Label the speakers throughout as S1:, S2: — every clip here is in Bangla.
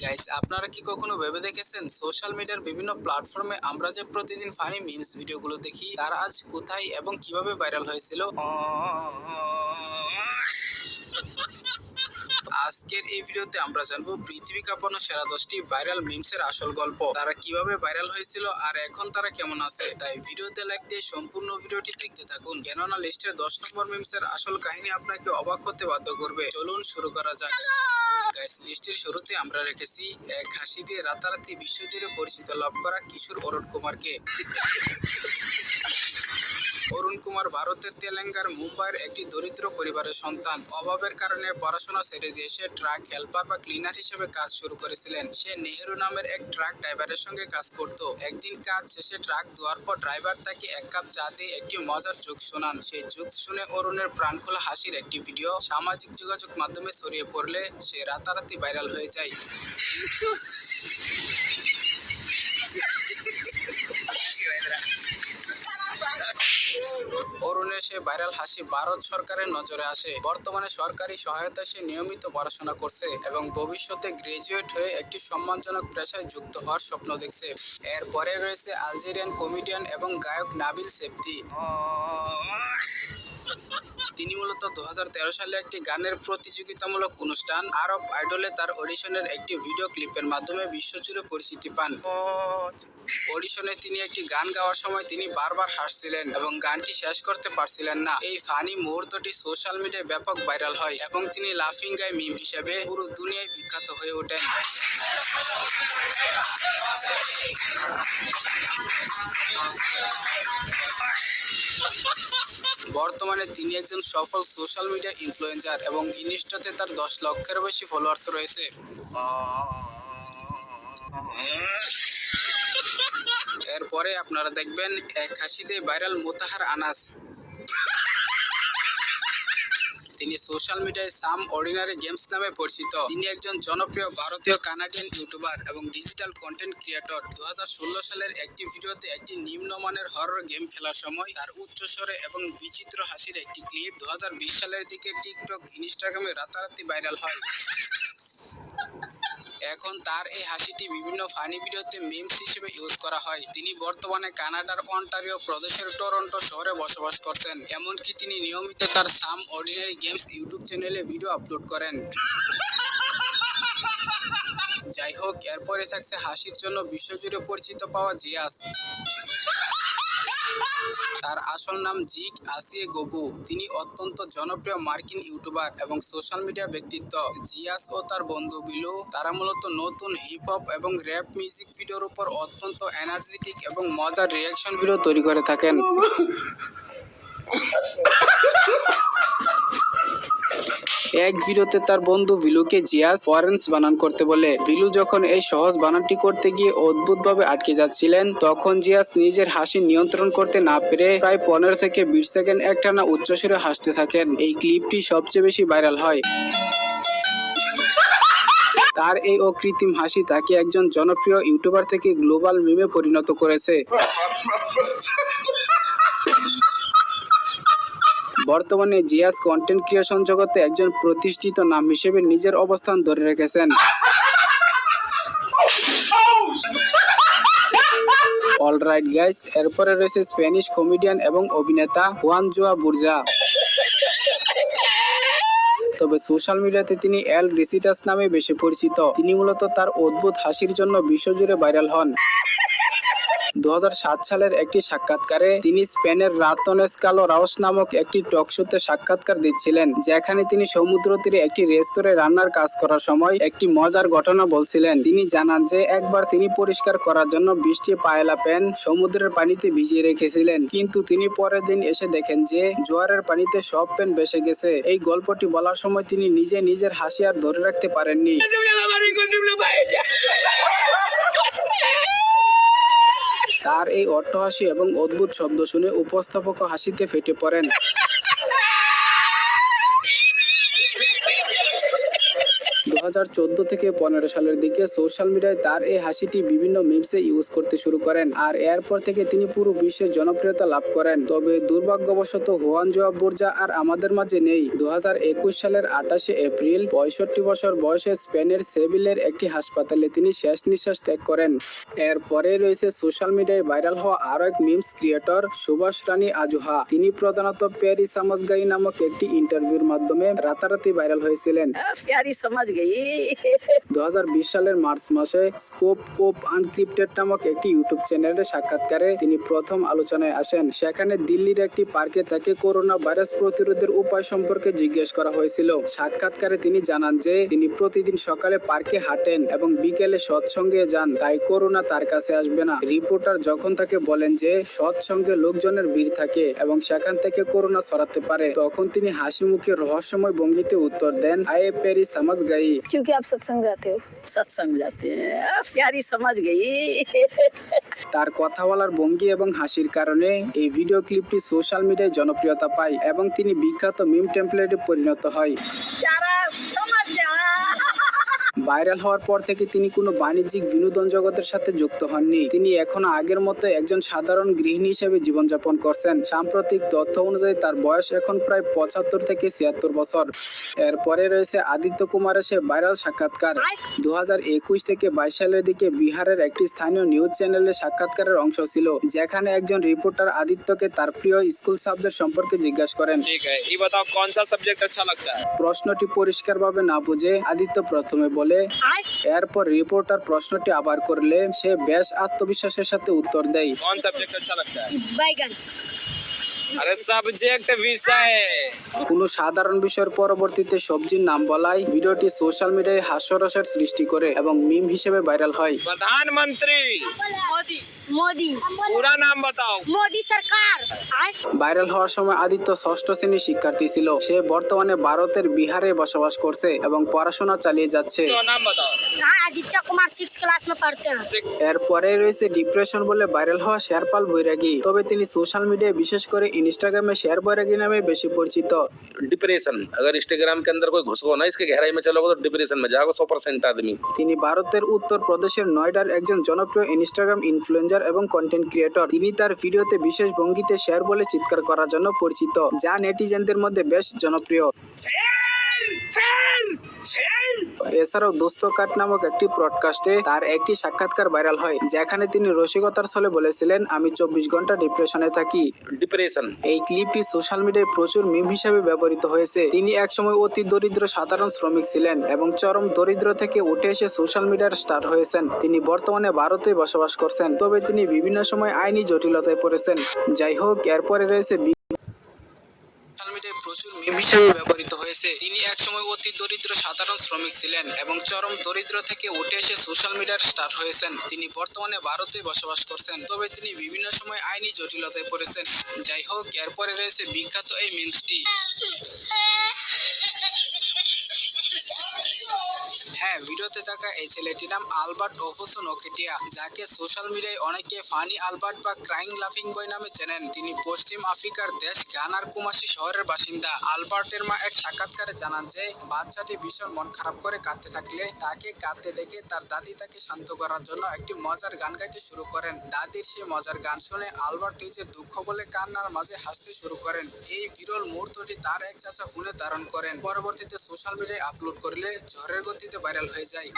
S1: গাইস, আপনারা কি কখনো ভেবে দেখেছেন সোশ্যাল মিডিয়ার বিভিন্ন প্ল্যাটফর্মে আমরা যে প্রতিদিন ফানি মিমস ভিডিওগুলো দেখি তারা আজ কোথায় এবং কিভাবে ভাইরাল হয়েছিল? আজকের এই ভিডিওতে আমরা জানবো পৃথিবী কাঁপানো সেরা 10টি ভাইরাল মিমসের আসল গল্প, তারা কিভাবে ভাইরাল হয়েছিল আর এখন তারা কেমন আছে। তাই ভিডিওতে লাইক দিয়ে সম্পূর্ণ ভিডিওটি দেখতে থাকুন, কেননা লিস্টের 10 নম্বর মিমসের আসল কাহিনী আপনাকে অবাক হতে বাধ্য করবে। চলুন শুরু করা যাক। গাইস, লিস্টের শুরুতে আমরা রেখেছি এক হাসি দিয়ে রাতারাতি বিশ্বজুড়ে পরিচিত লাভ করা কিশোর অরুণ কুমারকে। অরুণ কুমার ভারতের তেলেঙ্গার মুম্বাইয়ের একটি দরিদ্র পরিবারের সন্তান। অভাবের কারণে পড়াশোনা ছেড়ে দিয়ে সে ট্রাক হেল্পার বা ক্লিনার হিসেবে কাজ শুরু করেছিলেন। সে নেহেরু নামের এক ট্রাক ড্রাইভারের সঙ্গে কাজ করত। একদিন কাজ শেষে ট্রাক ধোয়ার পর ড্রাইভার তাকে এক কাপ চা দিয়ে একটি মজার জোক শোনান। সেই জোক শুনে অরুণের প্রাণ খোলা হাসির একটি ভিডিও সামাজিক যোগাযোগ মাধ্যমে ছড়িয়ে পড়লে সে রাতারাতি ভাইরাল হয়ে যায়। অরুণের সে ভাইরাল হাসি ভারত সরকারের নজরে আসে। বর্তমানে সরকারি সহায়তায় সে নিয়মিত পড়াশোনা করছে এবং ভবিষ্যতে গ্রাজুয়েট হয়ে একটি সম্মানজনক পেশায় যুক্ত হওয়ার স্বপ্ন দেখছে। এরপরে রয়েছে আলজেরিয়ান কমেডিয়ান এবং গায়ক নাবিল সেফতি। তিনি মূলত 2013 সালে একটি গানের প্রতিযোগিতামূলক অনুষ্ঠান আরব আইডলে তার অডিশনের একটি ভিডিও ক্লিপের মাধ্যমে বিশ্বজুড়ে পরিচিতি পান। অডিশনে তিনি একটি গান গাওয়ার সময় তিনি বারবার হাসছিলেন এবং গানটি শেষ করতে পারছিলেন না। এই ফানি মুহূর্তটি সোশ্যাল মিডিয়ায় ব্যাপক ভাইরাল হয় এবং তিনি লাফিং গাই মিম হিসেবে পুরো দুনিয়ায় বিখ্যাত হয়ে ওঠেন। বর্তমানে তিনি একজন সফল সোশ্যাল মিডিয়া ইনফ্লুয়েন্সার এবং ইনস্টাতে তার 10 লক্ষের বেশি ফলোয়ার্স রয়েছে। এরপরে আপনারা দেখবেন এক হাসিতে ভাইরাল মোতাহার আনাস। তিনি সোশ্যাল মিডিয়ায় সাম অর্ডিনারি গেমস নামে পরিচিত। তিনি একজন জনপ্রিয় ভারতীয় কানাডিয়ান ইউটিউবার এবং ডিজিটাল কন্টেন্ট ক্রিয়েটর। 2016 সালের একটি ভিডিওতে একটি নিম্নমানের হরর গেম খেলার সময় তার উচ্চস্বরে এবং বিচিত্র হাসির একটি ক্লিপ 2020 সালের দিকে টিকটক, ইনস্টাগ্রামে রাতারাতি ভাইরাল হয়। এখন তার এই হাসিটি বিভিন্ন ফানি ভিডিওতে মিমস হিসেবে ইউজ করা হয়। তিনি বর্তমানে কানাডার অন্টারিও প্রদেশের টরন্টো শহরে বসবাস করছেন। এমনকি তিনি নিয়মিত তার সাম অর্ডিনারি গেমস ইউটিউব চ্যানেলে ভিডিও আপলোড করেন। যাই হোক, এরপরে থাকছে হাসির জন্য বিশ্বজুড়ে পরিচিত পাওয়া জিয়াস। তার আসল নাম জিক আসিয়ে গবু। তিনি অত্যন্ত জনপ্রিয় মার্কিন ইউটিউবার এবং সোশ্যাল মিডিয়া ব্যক্তিত্ব। জিয়াস ও তার বন্ধু বিলু তারা মূলত নতুন হিপ হপ এবং র্যাপ মিউজিক ভিডিওর উপর অত্যন্ত এনার্জেটিক এবং মজার রিয়াকশন ভিডিও তৈরি করে থাকেন। এক ভিডিওতে তার বন্ধু বিলুকে জিয়াস ফরেন্স বানান করতে বলে। বিলু যখন এই সহজ বানানটি করতে গিয়ে অদ্ভুতভাবে আটকে যাচ্ছিলেন, তখন জিয়াস নিজের হাসি নিয়ন্ত্রণ করতে না পেরে প্রায় 15 থেকে 20 সেকেন্ড একটানা উচ্চস্বরে হাসতে থাকেন। এই ক্লিপটি সবচেয়ে বেশি ভাইরাল হয়। তার এই অকৃত্রিম হাসি তাকে একজন জনপ্রিয় ইউটিউবার থেকে গ্লোবাল মিমে পরিণত করেছে। বর্তমানে জিয়াস কন্টেন্ট ক্রিয়েশন জগতে একজন প্রতিষ্ঠিত নাম হিসেবে নিজের অবস্থান ধরে রেখেছেন। অলরাইট গাইস, এরপরে রয়েছে স্প্যানিশ কমেডিয়ান এবং অভিনেতা হুয়ান জোয়া বুর্জা। তবে সোশ্যাল মিডিয়াতে তিনি এল রিসিটাস নামে বেশি পরিচিত। তিনি মূলত তার অদ্ভুত হাসির জন্য বিশ্বজুড়ে ভাইরাল হন। 2007 সালের একটি সাক্ষাৎকারে তিনি স্পেনের রাতনেস কালো রাউস নামক একটি টক শোতে সাক্ষাৎকার দিচ্ছিলেন, যেখানে তিনি সমুদ্র তীরে একটি রেস্তোরাঁয় রান্নার কাজ করার সময় একটি মজার ঘটনা বলছিলেন। তিনি জানান যে একবার তিনি পরিষ্কার করার জন্য 20টি পায়েলা প্যান সমুদ্রের পানিতে ভিজিয়ে রেখেছিলেন, কিন্তু তিনি পরের দিন এসে দেখেন যে জোয়ারের পানিতে সব প্যান ভেসে গেছে। এই গল্পটি বলার সময় তিনি নিজের হাসি আর ধরে রাখতে পারেননি। তার এই অট্টহাসি এবং অদ্ভুত শব্দ শুনে উপস্থাপকও হাসিতে ফেটে পড়েন। 2017 2014 থেকে 15 সালের দিকে সোশ্যাল মিডিয়ায় তার এই হাসিটি বিভিন্ন মিমসে ইউজ করতে শুরু করেন, আর এরপর থেকে তিনি পুরো বিশ্বে জনপ্রিয়তা লাভ করেন। তবে দুর্ভাগ্যবশত হুয়ান জোয়া বোর্জা আর আমাদের মাঝে নেই। 2021 সালের 28শে এপ্রিল 65 বছর বয়সে স্পেনের সেভিলের একটি হাসপাতালে তিনি শেষ নিঃশ্বাস ত্যাগ করেন। এরপরে রয়েছে সোশ্যাল মিডিয়ায় ভাইরাল হওয়া আরো এক মিমস ক্রিয়েটর সুভাষ রানী আজুহা। তিনি প্রধানত প্যারি समझ गई নামক একটি ইন্টারভিউর মাধ্যমে রাতারাতি ভাইরাল হয়েছিলেন।
S2: प्यारी समझ गई
S1: 2020 সালের মার্চ মাসে স্কোপ অফ আনক্রিপ্টেড নামক একটি ইউটিউব চ্যানেলের সাক্ষাৎকারে তিনি প্রথম আলোচনায় আসেন। সেখানে দিল্লির একটি পার্কে তাকে করোনা ভাইরাস প্রতিরোধের উপায় সম্পর্কে জিজ্ঞেস করা হয়েছিল। সাক্ষাৎকারে তিনি জানান যে তিনি প্রতিদিন সকালে পার্কে হাঁটেন এবং বিকেলে সৎসঙ্গে যান, তাই করোনা তার কাছে আসবে না। রিপোর্টার যখন তাকে বলেন যে সৎসঙ্গে লোকজনের ভিড় থাকে এবং সেখান থেকে করোনা ছড়াতে পারে, তখন তিনি হাসি মুখে রহস্যময় ভঙ্গিতে উত্তর দেন, আয়ে প্যারি समझ गई।
S3: क्योंकि आप सत्संग जाते हो।
S2: सत्संग जाते हैं प्यारी समझ गई
S1: তার কথা বলার ভঙ্গি এবং হাসির কারণে এই ভিডিও ক্লিপটি সোশ্যাল মিডিয়ায় জনপ্রিয়তা পায় এবং তিনি বিখ্যাত মিম টেমপ্লেটে পরিণত হয়।
S2: प्यारा समझ जा
S1: ভাইরাল হওয়ার পর থেকে তিনি কোনো বাণিজ্যিক বিনোদন জগতের সাথে যুক্ত হননি। তিনি এখনো আগের মতো একজন সাধারণ গৃহিণী হিসেবে জীবনযাপন করছেন। সাম্প্রতিক তথ্য অনুযায়ী তার বয়স এখন প্রায় 75 থেকে 76 বছর। এরপরে রয়েছে আদিত্য কুমারের সে ভাইরাল সাক্ষাৎকার। 2021 থেকে 22 সালের দিকে বিহারের একটি স্থানীয় নিউজ চ্যানেলে সাক্ষাৎকারের অংশ ছিল, যেখানে একজন রিপোর্টার আদিত্যকে তার প্রিয় স্কুল সাবজেক্ট সম্পর্কে জিজ্ঞাসা করেন।
S4: ठीक है, ये बताओ कौन सा सब्जेक्ट अच्छा लगता है।
S1: প্রশ্নটি পরিষ্কারভাবে না বুঝে আদিত্য প্রথমে বলে, এরপর রিপোর্টার প্রশ্নটি আবার করলে সে বেশ আত্মবিশ্বাসের সাথে উত্তর দেয়,
S4: कौन सब्जेक्ट अच्छा लगता है।
S3: बैगन।
S4: अरे सब्जेक्ट विषय।
S1: কোনো साधारण বিষয়ের পরবর্তীতে সবজির নাম বলায় ভিডিওটি সোশ্যাল মিডিয়ায় হাস্যরসের সৃষ্টি করে এবং মিম হিসেবে ভাইরাল হয়।
S4: प्रधानमंत्री
S3: मोदी मोदी
S4: पूरा नाम बताओ।
S3: मोदी सरकार।
S1: ভাইরাল হওয়ার সময় আদিত্য 6ষ্ঠ শ্রেণীর শিক্ষার্থী ছিল। সে বর্তমানে ভারতের বিহারে বসবাস করছে এবং পড়াশোনা চালিয়ে যাচ্ছে।
S4: तो नाम बताओ।
S3: आदित्य कुमार 6 क्लास में पढ़ते हैं।
S1: এরপরে রয়েছে ডিপ্রেশন বলে ভাইরাল হওয়া শেরপাল বৈরাগী। তবে তিনি সোশ্যাল মিডিয়ায় বিশেষ করে ইনস্টাগ্রামে শের বৈরাগী নামে বেশি পরিচিত।
S5: डिप्रेशन, अगर इंस्टाग्राम के अंदर कोई घुस गो ना इसके गहराई में चलोगे तो डिप्रेशन में जाओगे 100% आदमी।
S1: তিনি ভারতের উত্তর প্রদেশের নয়ডার একজন জনপ্রিয় ইনস্টাগ্রাম ইনফ্লুয়েন্সার এবং কন্টেন্ট ক্রিয়েটর। তিনি তার ভিডিওতে বিশেষ ভঙ্গিতে শেয়ার বলে চিৎকার করার জন্য পরিচিত, যা নেটিজেনদের মধ্যে বেশ জনপ্রিয়। এছাড়াও দোস্ত কাট নামক একটি ব্রডকাস্টে তার একটি সাক্ষাৎকার ভাইরাল হয়, যেখানে তিনি রসিকতার ছলে বলেছিলেন, আমি 24 ঘন্টা ডিপ্রেশনে থাকি।
S5: डिप्रेशन
S1: এই ক্লিপটি সোশ্যাল মিডিয়ায় প্রচুর মিম হিসেবে ব্যবহৃত হয়েছে। তিনি একসময় অতি দরিদ্র সাধারণ শ্রমিক ছিলেন এবং চরম দরিদ্র থেকে উঠে এসে সোশ্যাল মিডিয়ার স্টার হয়েছেন। তিনি বর্তমানে ভারতে বসবাস করছেন, তবে তিনি বিভিন্ন সময় আইনি জটিলতায় পড়েছেন। যাই হোক, এরপরে রয়েছে সোশ্যাল মিডিয়ায় প্রচুর মিম হিসেবে ব্যবহৃত হয়েছে। তিনি একসময় অতি দরিদ্র সাধারণ শ্রমিক ছিলেন এবং চরম দরিদ্র থেকে উঠে এসে সোশ্যাল মিডিয়ার স্টার হয়েছেন। তিনি বর্তমানে ভারতে বসবাস করছেন, তবে তিনি বিভিন্ন সময় আইনি জটিলতায় পড়েছেন। যাই হোক, এরপরে রয়েছে বিখ্যাত এই মিমসটি। হ্যাঁ, ভিডিওতে থাকা এই ছেলেটির নাম আলবার্ট ওফোসো নোকেটিয়া, যাকে সোশ্যাল মিডিয়ায় অনেকে ফানি আলবার্ট বা ক্রাইং লাফিং বয় নামে চেনেন। তিনি পশ্চিম আফ্রিকার দেশ গানার কুমাসি শহরের বাসিন্দা। আলবার্টের মা এক সাক্ষাৎকারে জানান যে বাচ্চাটি ভীষণ মন খারাপ করে কাঁদতে থাকলে তাকে কাঁদতে দেখে তার দাদি তাকে শান্ত করার জন্য একটি মজার গান গাইতে শুরু করেন। দাদির সেই মজার গান শুনে আলবার্ট নিজের দুঃখ বলে কান্নার মাঝে হাসতে শুরু করেন। এই বিরল মুহূর্তটি তার এক চাচা ফোনে ধারণ করেন। পরবর্তীতে সোশ্যাল মিডিয়ায় আপলোড করলে ঝড়ের গতিতে ভাইরাল হয়ে যায়।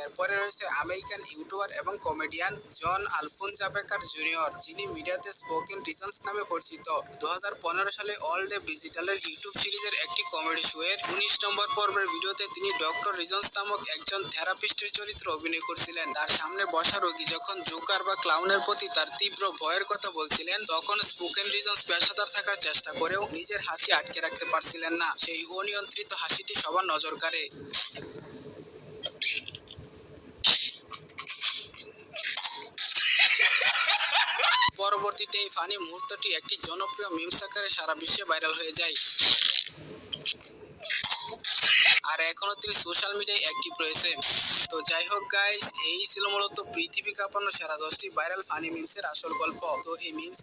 S1: এরপরে রয়েছে আমেরিকান ইউটিউবার এবং কমেডিয়ান জন আলফোনজা বেকার জুনিয়র, যিনি মিডিয়াতে স্পোকেন রিজনস নামে পরিচিত। 2015 সালে অল ডে ডিজিটালের ইউটিউব সিরিজের একটি কমেডি শো এর 19 নম্বর পর্বের ভিডিওতে তিনি ডক্টর রিজনস নামক একজন থেরাপিস্টের চরিত্রে অভিনয় করছিলেন। তার সামনে বসা রোগী যখন জোকার বা ক্লাউনের প্রতি তার তীব্র ভয়ের কথা বলছিলেন, তখন স্পোকেন রিজনস পেশাদার থাকার চেষ্টা করেও নিজের হাসি আটকে রাখতে পারছিলেন না। সেই অনিয়ন্ত্রিত হাসিটি সবার নজর কাড়ে। পরবর্তীতে এই ফানি মুহূর্তটি একটি জনপ্রিয় মিমস আকারে সারা বিশ্বে ভাইরাল হয়ে যায়। আর এখনো তিনি সোশ্যাল মিডিয়ায় অ্যাক্টিভ রয়েছে। তো যাই হোক গাইস, এই ছিল মূলত পৃথিবী কাঁপানো সেরা 10টি ভাইরাল ফানি মিমসের আসল গল্প। তো এই মিমস